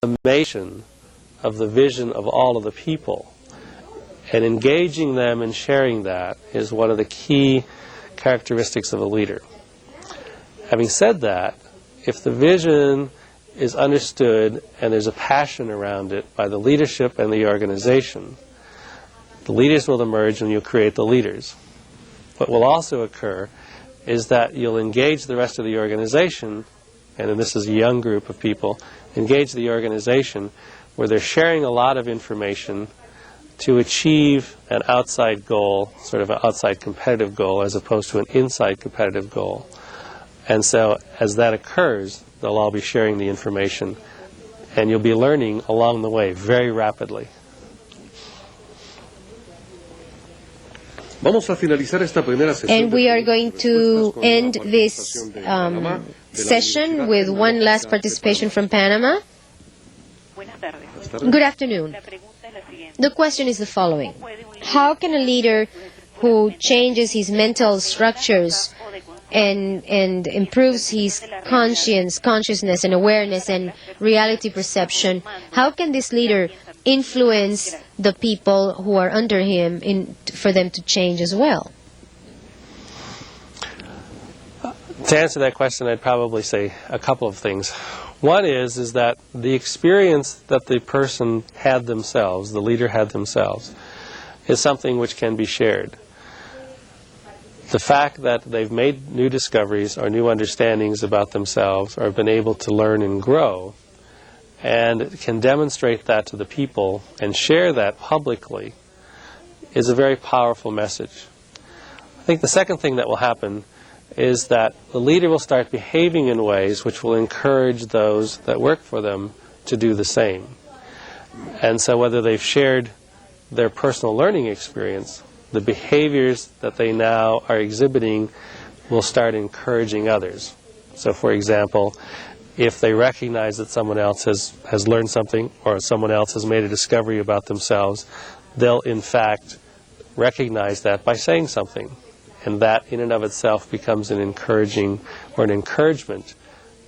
summation of the vision of all of the people. And engaging them and sharing that is one of the key characteristics of a leader. Having said that, if the vision is understood and there's a passion around it by the leadership and the organization, the leaders will emerge and you'll create the leaders. What will also occur is that you'll engage the rest of the organization, and this is a young group of people, engage the organization where they're sharing a lot of information to achieve an outside goal, sort of an outside competitive goal, as opposed to an inside competitive goal. And so as that occurs, they'll all be sharing the information, and you'll be learning along the way very rapidly. And we are going to end this session with one last participation from Panama. Good afternoon. The question is the following. How can a leader who changes his mental structures and improves his consciousness and awareness and reality perception, how can this leader influence the people who are under him for them to change as well? To answer that question, I'd probably say a couple of things. One is that the experience that the person had themselves, the leader had themselves, is something which can be shared. The fact that they've made new discoveries or new understandings about themselves or have been able to learn and grow and can demonstrate that to the people and share that publicly is a very powerful message. I think the second thing that will happen is that the leader will start behaving in ways which will encourage those that work for them to do the same. And so whether they've shared their personal learning experience, the behaviors that they now are exhibiting will start encouraging others. So for example, if they recognize that someone else has learned something or someone else has made a discovery about themselves, they'll in fact recognize that by saying something. And that in and of itself becomes an encouraging or an encouragement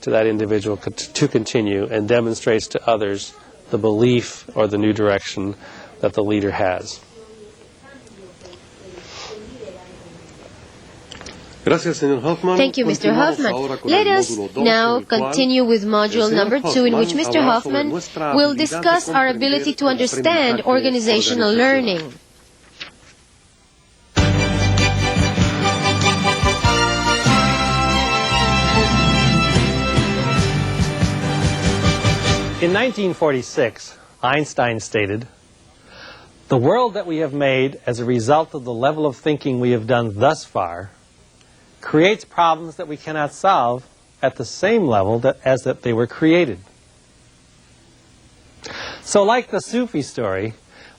to that individual to continue and demonstrates to others the belief or the new direction that the leader has. Thank you, Mr. Hoffmann. Let us now continue with module number 2, in which Mr. Hoffmann will discuss our ability to understand organizational learning. In 1946, Einstein stated, "The world that we have made as a result of the level of thinking we have done thus far creates problems that we cannot solve at the same level as that they were created." So like the Sufi story,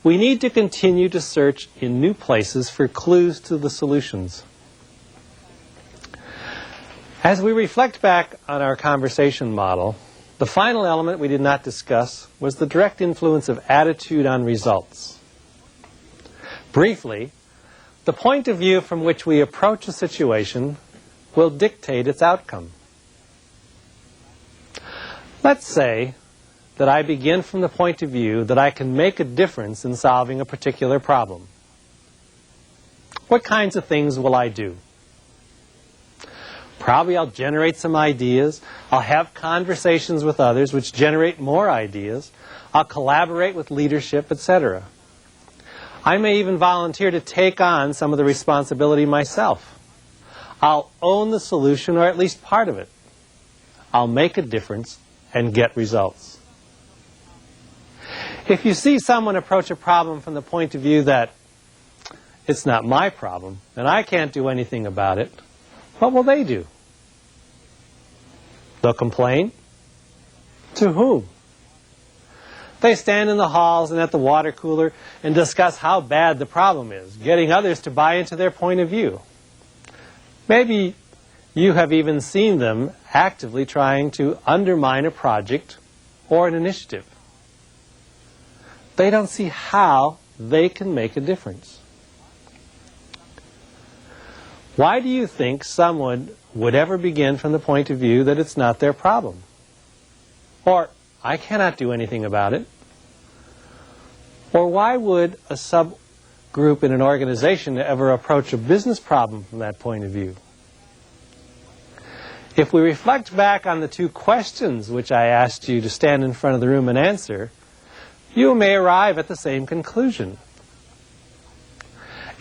we need to continue to search in new places for clues to the solutions. As we reflect back on our conversation model, the final element we did not discuss was the direct influence of attitude on results. Briefly, the point of view from which we approach a situation will dictate its outcome. Let's say that I begin from the point of view that I can make a difference in solving a particular problem. What kinds of things will I do? Probably I'll generate some ideas. I'll have conversations with others which generate more ideas. I'll collaborate with leadership, etc. I may even volunteer to take on some of the responsibility myself. I'll own the solution, or at least part of it. I'll make a difference and get results. If you see someone approach a problem from the point of view that it's not my problem and I can't do anything about it, what will they do? They'll complain. To whom? They stand in the halls and at the water cooler and discuss how bad the problem is, getting others to buy into their point of view. Maybe you have even seen them actively trying to undermine a project or an initiative. They don't see how they can make a difference. Why do you think someone would ever begin from the point of view that it's not their problem? Or I cannot do anything about it. Or why would a subgroup in an organization ever approach a business problem from that point of view? If we reflect back on the two questions which I asked you to stand in front of the room and answer, you may arrive at the same conclusion.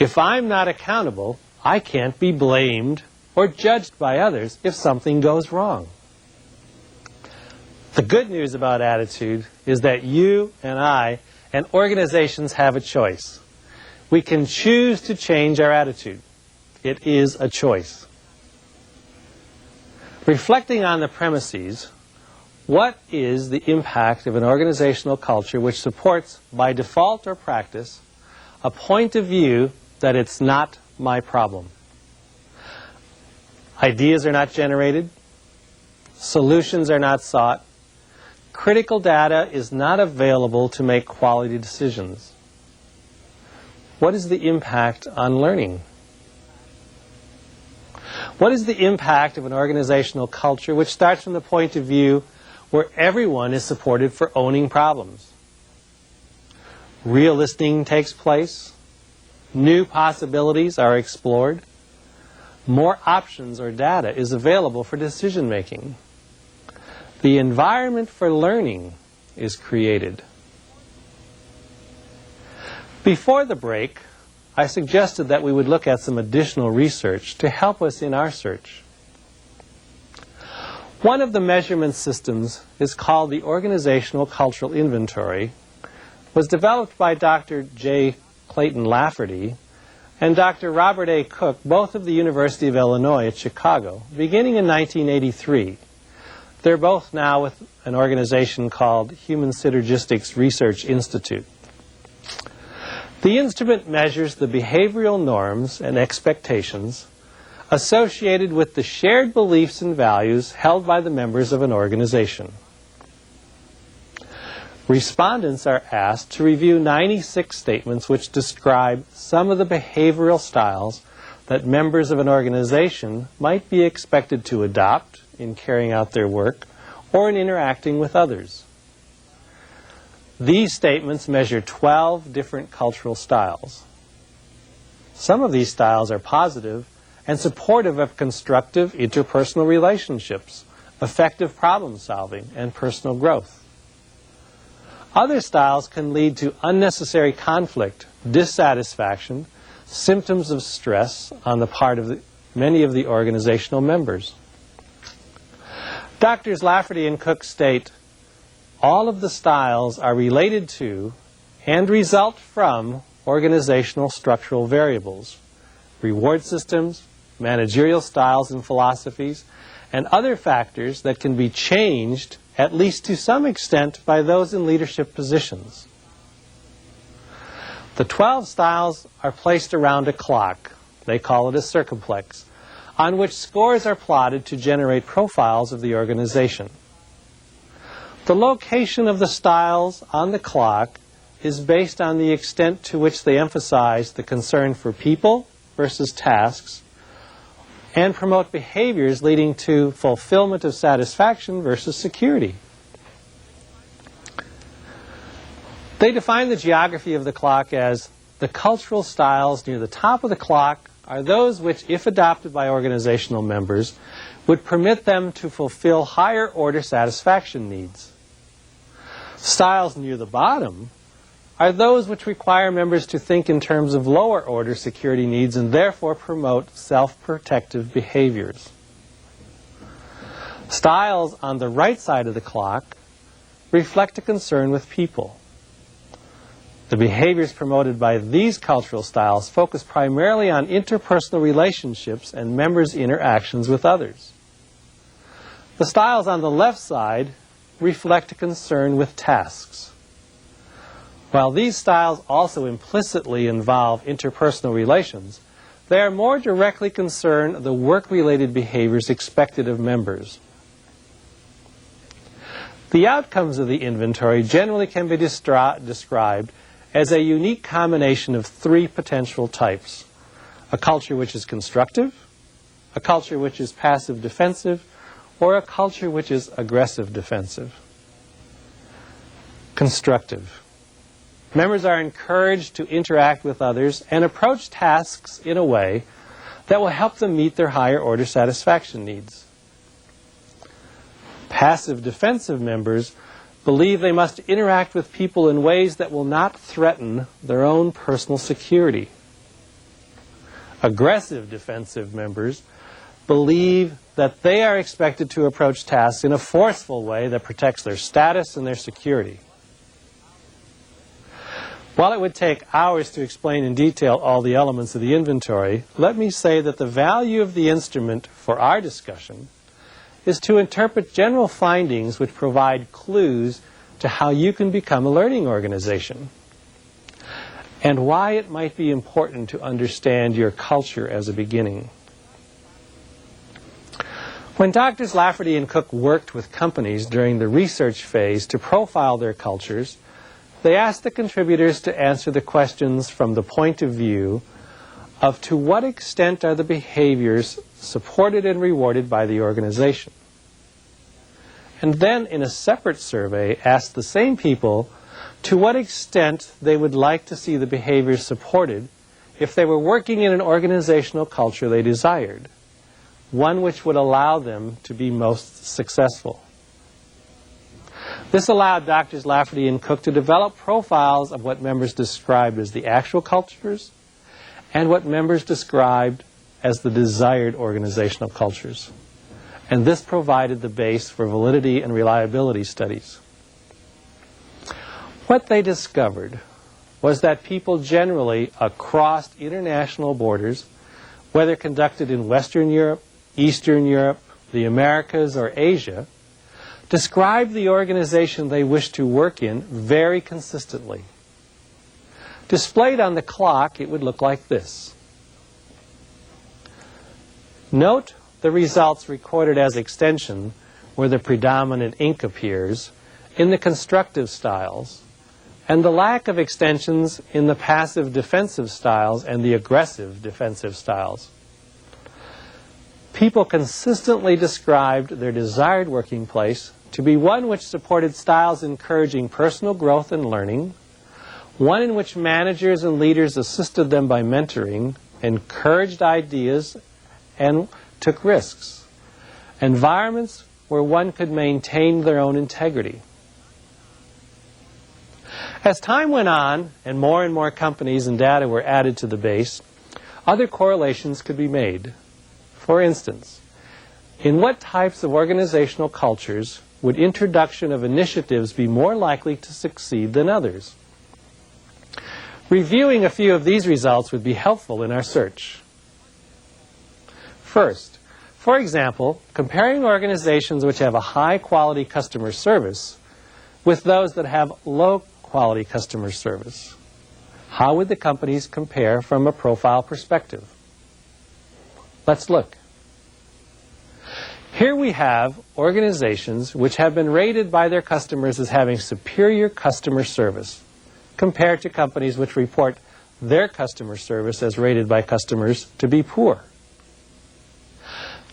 If I'm not accountable, I can't be blamed or judged by others if something goes wrong. The good news about attitude is that you and I and organizations have a choice. We can choose to change our attitude. It is a choice. Reflecting on the premises, what is the impact of an organizational culture which supports, by default or practice, a point of view that it's not my problem? Ideas are not generated. Solutions are not sought. Critical data is not available to make quality decisions. What is the impact on learning? What is the impact of an organizational culture which starts from the point of view where everyone is supported for owning problems? Real listening takes place. New possibilities are explored. More options or data is available for decision making. The environment for learning is created. Before the break, I suggested that we would look at some additional research to help us in our search. One of the measurement systems is called the Organizational Cultural Inventory, was developed by Dr. J. Clayton Lafferty and Dr. Robert A. Cook, both of the University of Illinois at Chicago, beginning in 1983. They're both now with an organization called Human Synergistics Research Institute. The instrument measures the behavioral norms and expectations associated with the shared beliefs and values held by the members of an organization. Respondents are asked to review 96 statements which describe some of the behavioral styles that members of an organization might be expected to adopt in carrying out their work or in interacting with others. These statements measure 12 different cultural styles. Some of these styles are positive and supportive of constructive interpersonal relationships, effective problem solving, and personal growth. Other styles can lead to unnecessary conflict, dissatisfaction, symptoms of stress on the part of many of the organizational members. Drs. Lafferty and Cook state, all of the styles are related to and result from organizational structural variables, reward systems, managerial styles and philosophies, and other factors that can be changed, at least to some extent, by those in leadership positions. The 12 styles are placed around a clock, they call it a circumplex, on which scores are plotted to generate profiles of the organization. The location of the styles on the clock is based on the extent to which they emphasize the concern for people versus tasks and promote behaviors leading to fulfillment of satisfaction versus security. They define the geography of the clock as the cultural styles near the top of the clock are those which, if adopted by organizational members, would permit them to fulfill higher order satisfaction needs. Styles near the bottom are those which require members to think in terms of lower order security needs and therefore promote self-protective behaviors. Styles on the right side of the clock reflect a concern with people. The behaviors promoted by these cultural styles focus primarily on interpersonal relationships and members' interactions with others. The styles on the left side reflect a concern with tasks. While these styles also implicitly involve interpersonal relations, they are more directly concerned the work-related behaviors expected of members. The outcomes of the inventory generally can be described as a unique combination of three potential types: a culture which is constructive, a culture which is passive defensive, or a culture which is aggressive defensive. constructive. Members are encouraged to interact with others and approach tasks in a way that will help them meet their higher order satisfaction needs. Passive defensive members believe they must interact with people in ways that will not threaten their own personal security. Aggressive defensive members believe that they are expected to approach tasks in a forceful way that protects their status and their security. While it would take hours to explain in detail all the elements of the inventory, let me say that the value of the instrument for our discussion is to interpret general findings which provide clues to how you can become a learning organization and why it might be important to understand your culture as a beginning. When Drs. Lafferty and Cook worked with companies during the research phase to profile their cultures, they asked the contributors to answer the questions from the point of view of to what extent are the behaviors supported and rewarded by the organization. And then, in a separate survey, asked the same people to what extent they would like to see the behaviors supported if they were working in an organizational culture they desired, one which would allow them to be most successful. This allowed Drs. Lafferty and Cook to develop profiles of what members described as the actual cultures and what members described as the desired organizational cultures. And this provided the base for validity and reliability studies. What they discovered was that people generally across international borders, whether conducted in Western Europe, Eastern Europe, the Americas, or Asia, described the organization they wished to work in very consistently. Displayed on the clock, it would look like this. Note the results recorded as extension, where the predominant ink appears, in the constructive styles, and the lack of extensions in the passive defensive styles and the aggressive defensive styles. People consistently described their desired working place to be one which supported styles encouraging personal growth and learning, one in which managers and leaders assisted them by mentoring, encouraged ideas, and took risks, environments where one could maintain their own integrity. As time went on and more companies and data were added to the base, other correlations could be made. For instance, in what types of organizational cultures would introduction of initiatives be more likely to succeed than others? Reviewing a few of these results would be helpful in our search. First, for example, comparing organizations which have a high-quality customer service with those that have low-quality customer service. How would the companies compare from a profile perspective? Let's look. Here we have organizations which have been rated by their customers as having superior customer service compared to companies which report their customer service as rated by customers to be poor.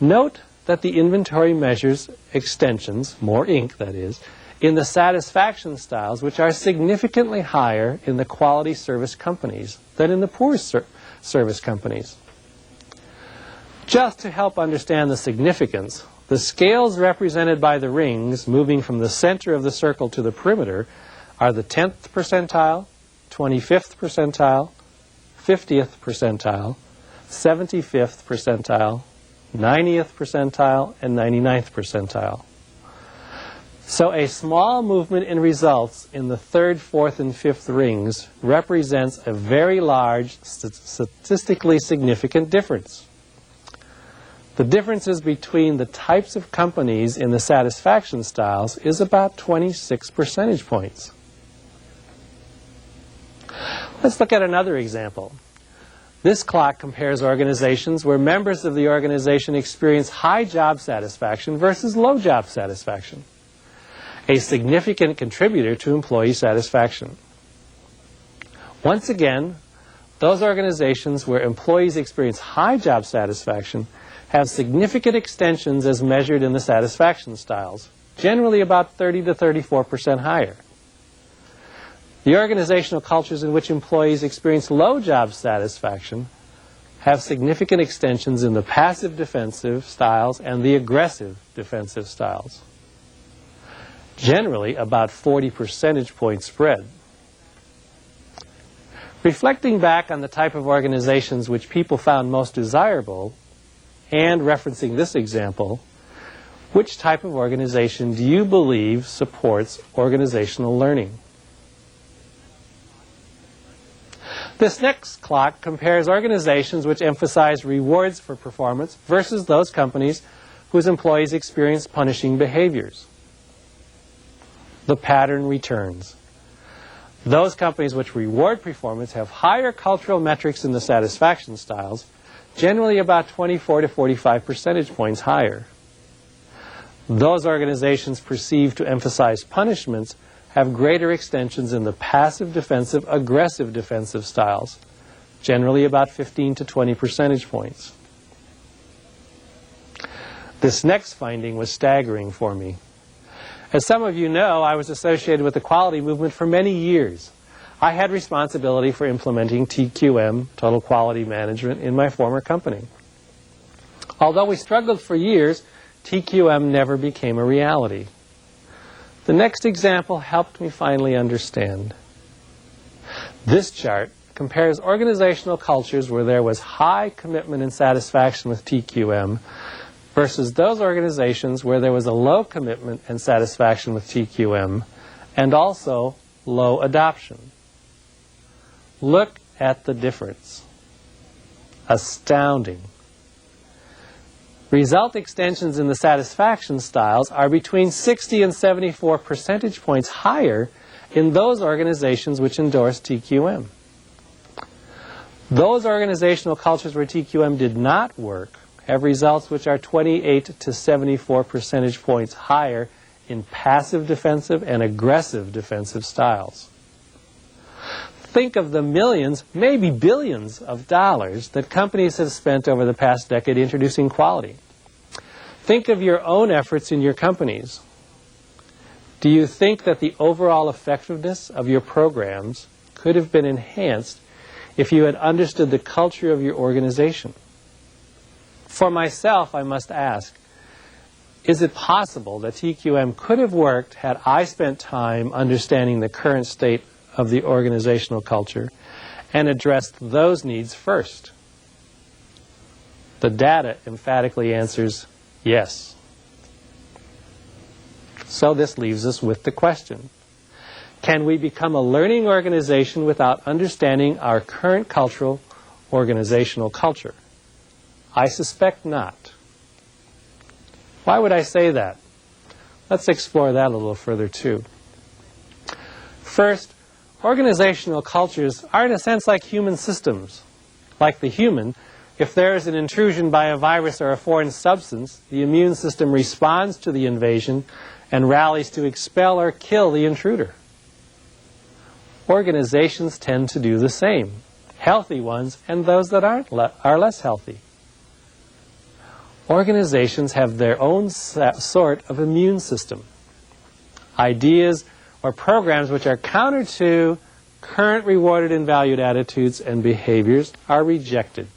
Note that the inventory measures extensions, more ink that is, in the satisfaction styles which are significantly higher in the quality service companies than in the poor service companies. Just to help understand the significance, the scales represented by the rings moving from the center of the circle to the perimeter are the 10th percentile, 25th percentile, 50th percentile, 75th percentile, 90th percentile, and 99th percentile. So a small movement in results in the 3rd, 4th, and 5th rings represents a very large, statistically significant difference. The differences between the types of companies in the satisfaction styles is about 26 percentage points. Let's look at another example. This clock compares organizations where members of the organization experience high job satisfaction versus low job satisfaction, a significant contributor to employee satisfaction. Once again, those organizations where employees experience high job satisfaction have significant extensions as measured in the satisfaction styles, generally about 30 to 34% higher. The organizational cultures in which employees experience low job satisfaction have significant extensions in the passive defensive styles and the aggressive defensive styles. Generally, about 40 percentage point spread. Reflecting back on the type of organizations which people found most desirable, and referencing this example, which type of organization do you believe supports organizational learning? This next clock compares organizations which emphasize rewards for performance versus those companies whose employees experience punishing behaviors. The pattern returns. Those companies which reward performance have higher cultural metrics in the satisfaction styles, generally about 24 to 45 percentage points higher. Those organizations perceived to emphasize punishments have greater extensions in the passive defensive, aggressive defensive styles, generally about 15 to 20 percentage points. This next finding was staggering for me. As some of you know, I was associated with the quality movement for many years. I had responsibility for implementing TQM, Total Quality Management, in my former company. Although we struggled for years, TQM never became a reality. The next example helped me finally understand. This chart compares organizational cultures where there was high commitment and satisfaction with TQM versus those organizations where there was a low commitment and satisfaction with TQM and also low adoption. Look at the difference. Astounding. Result extensions in the satisfaction styles are between 60 and 74 percentage points higher in those organizations which endorse TQM. Those organizational cultures where TQM did not work have results which are 28 to 74 percentage points higher in passive defensive and aggressive defensive styles. Think of the millions, maybe billions of dollars that companies have spent over the past decade introducing quality. Think of your own efforts in your companies. Do you think that the overall effectiveness of your programs could have been enhanced if you had understood the culture of your organization? For myself, I must ask, is it possible that TQM could have worked had I spent time understanding the current state of the organizational culture and addressed those needs first? The data emphatically answers yes. So this leaves us with the question, can we become a learning organization without understanding our current cultural organizational culture? I suspect not. Why would I say that? Let's explore that a little further too. First, organizational cultures are in a sense like human systems. Like the human, if there is an intrusion by a virus or a foreign substance, the immune system responds to the invasion and rallies to expel or kill the intruder. Organizations tend to do the same, healthy ones and those that are less healthy. Organizations have their own sort of immune system. Ideas or programs which are counter to current rewarded and valued attitudes and behaviors are rejected.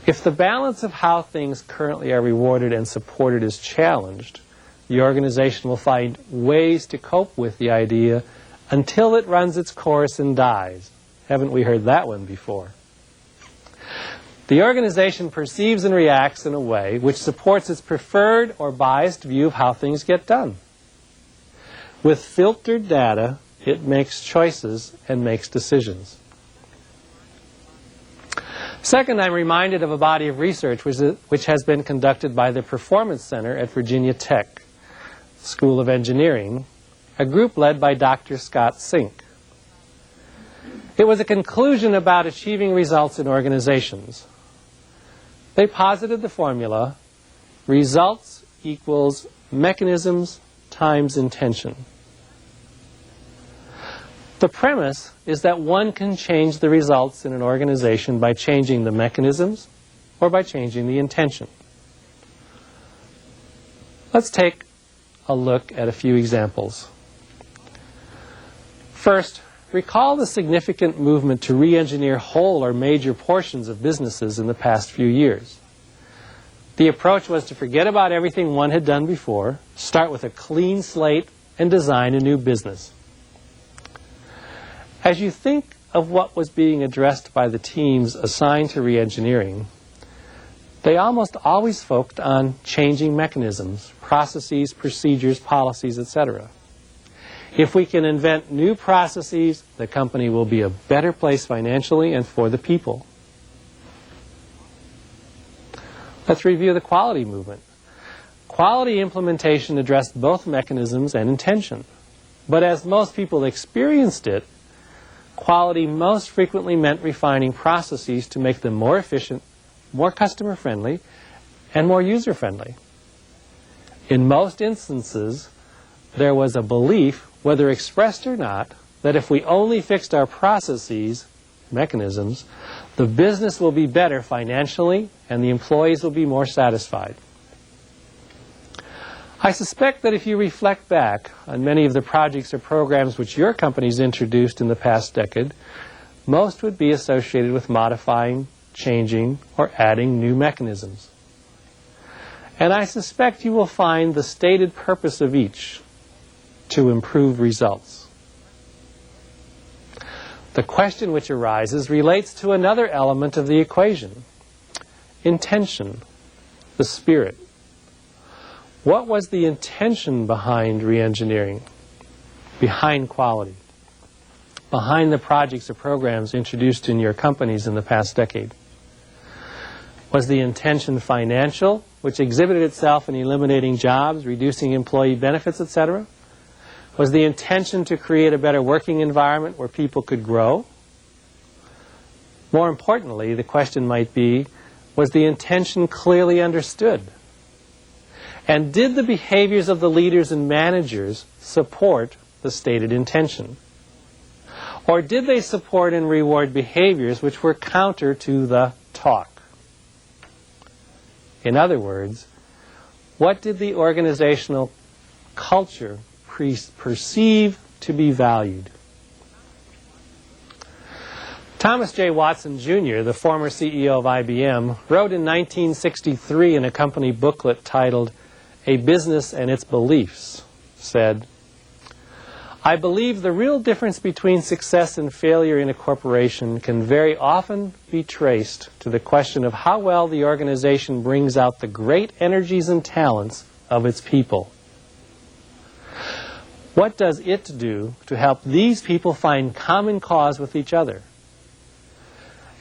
If the balance of how things currently are rewarded and supported is challenged, the organization will find ways to cope with the idea until it runs its course and dies. Haven't we heard that one before? The organization perceives and reacts in a way which supports its preferred or biased view of how things get done. With filtered data, it makes choices and makes decisions. Second, I'm reminded of a body of research which has been conducted by the Performance Center at Virginia Tech School of Engineering, a group led by Dr. Scott Sink. It was a conclusion about achieving results in organizations. They posited the formula, results equals mechanisms times intention. The premise is that one can change the results in an organization by changing the mechanisms or by changing the intention. Let's take a look at a few examples. First, recall the significant movement to re-engineer whole or major portions of businesses in the past few years. The approach was to forget about everything one had done before, start with a clean slate, and design a new business. As you think of what was being addressed by the teams assigned to re-engineering, they almost always focused on changing mechanisms, processes, procedures, policies, etc. If we can invent new processes, the company will be a better place financially and for the people. Let's review the quality movement. Quality implementation addressed both mechanisms and intention. But as most people experienced it, quality most frequently meant refining processes to make them more efficient, more customer-friendly, and more user-friendly. In most instances, there was a belief, whether expressed or not, that if we only fixed our processes, mechanisms, the business will be better financially and the employees will be more satisfied. I suspect that if you reflect back on many of the projects or programs which your companies introduced in the past decade, most would be associated with modifying, changing, or adding new mechanisms. And I suspect you will find the stated purpose of each to improve results. The question which arises relates to another element of the equation: intention, the spirit. What was the intention behind re-engineering, behind quality, behind the projects or programs introduced in your companies in the past decade? Was the intention financial, which exhibited itself in eliminating jobs, reducing employee benefits, etc.? Was the intention to create a better working environment where people could grow? More importantly, the question might be, was the intention clearly understood? And did the behaviors of the leaders and managers support the stated intention? Or did they support and reward behaviors which were counter to the talk? In other words, what did the organizational culture perceive to be valued? Thomas J. Watson Jr., the former CEO of IBM, wrote in 1963 in a company booklet titled "A Business and Its Beliefs," said, "I believe the real difference between success and failure in a corporation can very often be traced to the question of how well the organization brings out the great energies and talents of its people. What does it do to help these people find common cause with each other?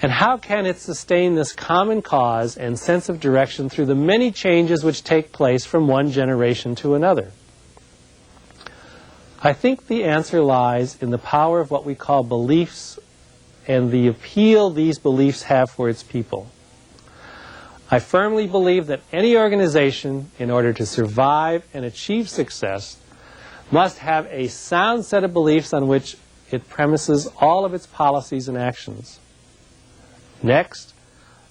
And how can it sustain this common cause and sense of direction through the many changes which take place from one generation to another? I think the answer lies in the power of what we call beliefs and the appeal these beliefs have for its people. I firmly believe that any organization, in order to survive and achieve success, must have a sound set of beliefs on which it premises all of its policies and actions. Next,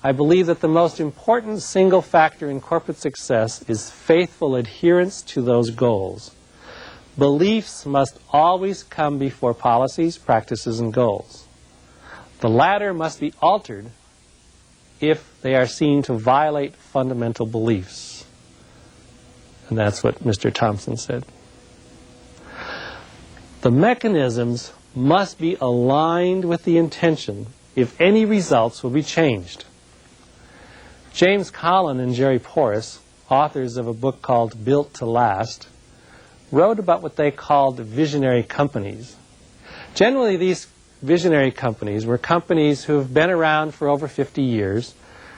I believe that the most important single factor in corporate success is faithful adherence to those goals. Beliefs must always come before policies, practices, and goals. The latter must be altered if they are seen to violate fundamental beliefs. And that's what Mr. Thompson said. The mechanisms must be aligned with the intention if any results will be changed. James Collin and Jerry Porras, authors of a book called Built to Last, wrote about what they called visionary companies. Generally, these visionary companies were companies who have been around for over 50 years,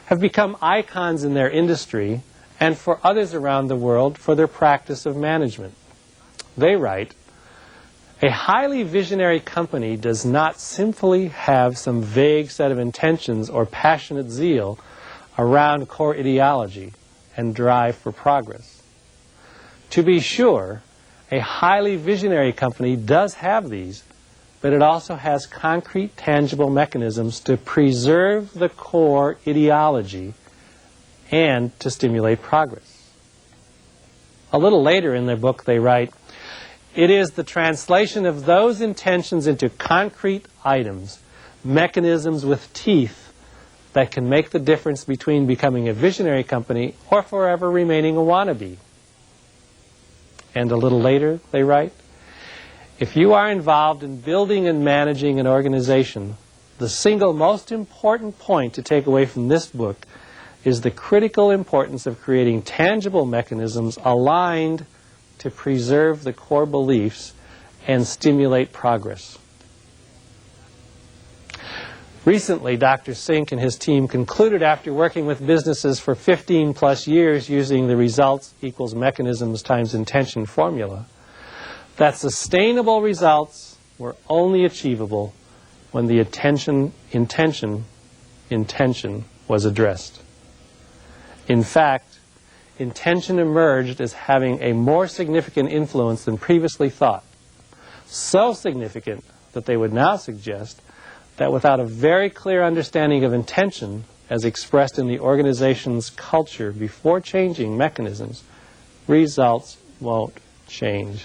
have become icons in their industry, and for others around the world for their practice of management. They write, "A highly visionary company does not simply have some vague set of intentions or passionate zeal around core ideology and drive for progress. To be sure, a highly visionary company does have these, but it also has concrete, tangible mechanisms to preserve the core ideology and to stimulate progress." A little later in their book they write, It is the translation of those intentions into concrete items, mechanisms with teeth, that can make the difference between becoming a visionary company or forever remaining a wannabe. And a little later, they write, if you are involved in building and managing an organization, the single most important point to take away from this book is the critical importance of creating tangible mechanisms aligned to preserve the core beliefs and stimulate progress. Recently, Dr. Sink and his team concluded, after working with businesses for 15 plus years using the results equals mechanisms times intention formula, that sustainable results were only achievable when the intention was addressed. In fact, intention emerged as having a more significant influence than previously thought. So significant that they would now suggest that without a very clear understanding of intention, as expressed in the organization's culture before changing mechanisms, results won't change.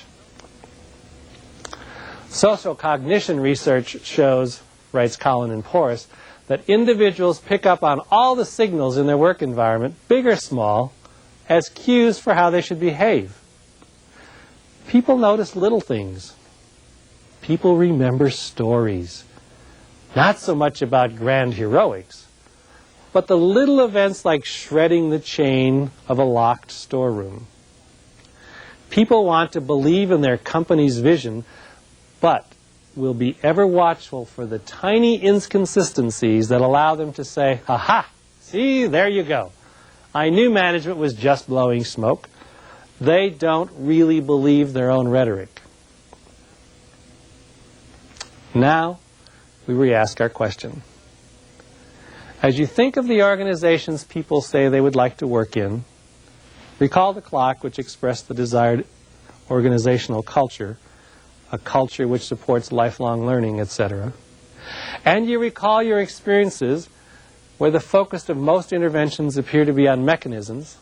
Social cognition research shows, writes Collin and Porras, that individuals pick up on all the signals in their work environment, big or small, as cues for how they should behave. People notice little things. People remember stories. Not so much about grand heroics, but the little events like shredding the chain of a locked storeroom. People want to believe in their company's vision, but will be ever watchful for the tiny inconsistencies that allow them to say, aha, see, there you go. I knew management was just blowing smoke. They don't really believe their own rhetoric. Now, we re-ask our question. As you think of the organizations people say they would like to work in, recall the clock which expressed the desired organizational culture, a culture which supports lifelong learning, etc. And you recall your experiences where the focus of most interventions appear to be on mechanisms,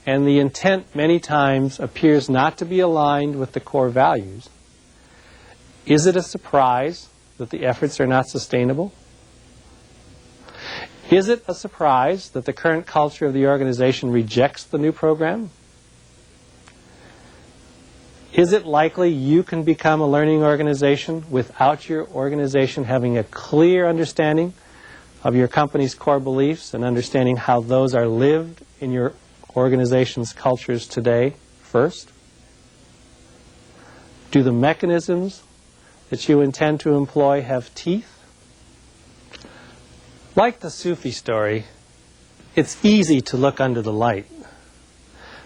and the intent many times appears not to be aligned with the core values. Is it a surprise that the efforts are not sustainable? Is it a surprise that the current culture of the organization rejects the new program? Is it likely you can become a learning organization without your organization having a clear understanding of your company's core beliefs and understanding how those are lived in your organization's cultures today first? Do the mechanisms that you intend to employ have teeth? Like the Sufi story, it's easy to look under the light.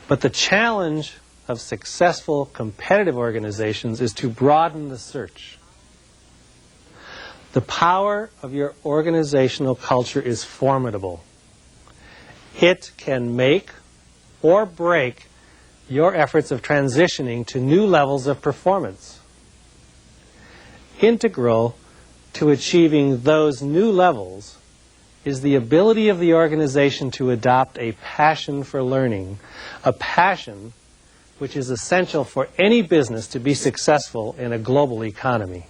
But the challenge of successful competitive organizations is to broaden the search. The power of your organizational culture is formidable. It can make or break your efforts of transitioning to new levels of performance. Integral to achieving those new levels is the ability of the organization to adopt a passion for learning, a passion which is essential for any business to be successful in a global economy.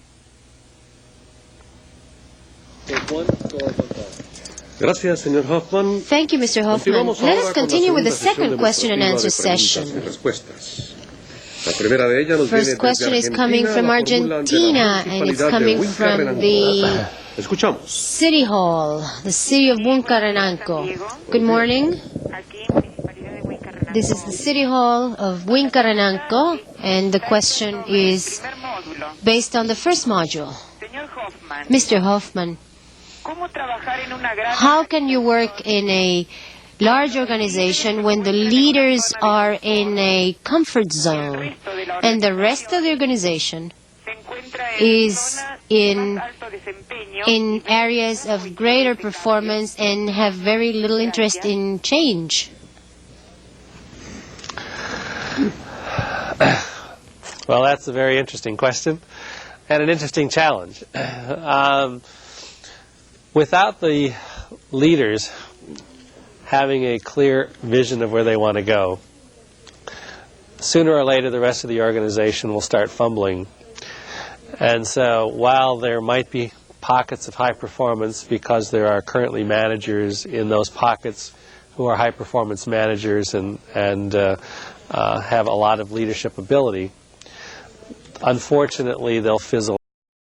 Gracias, señor Hoffmann. Thank you, Mr. Hoffman. Let us continue with the second question and answer session. First question is coming from Argentina, and it's coming from the City Hall, the city of Huancarananco. Good morning. This is the City Hall of Huancarananco, and the question is based on the first module. Mr. Hoffman, how can you work in a large organization when the leaders are in a comfort zone and the rest of the organization is in areas of greater performance and have very little interest in change? Well, that's a very interesting question and an interesting challenge. Without the leaders having a clear vision of where they want to go, sooner or later the rest of the organization will start fumbling. And so while there might be pockets of high performance because there are currently managers in those pockets who are high performance managers and have a lot of leadership ability, unfortunately they'll fizzle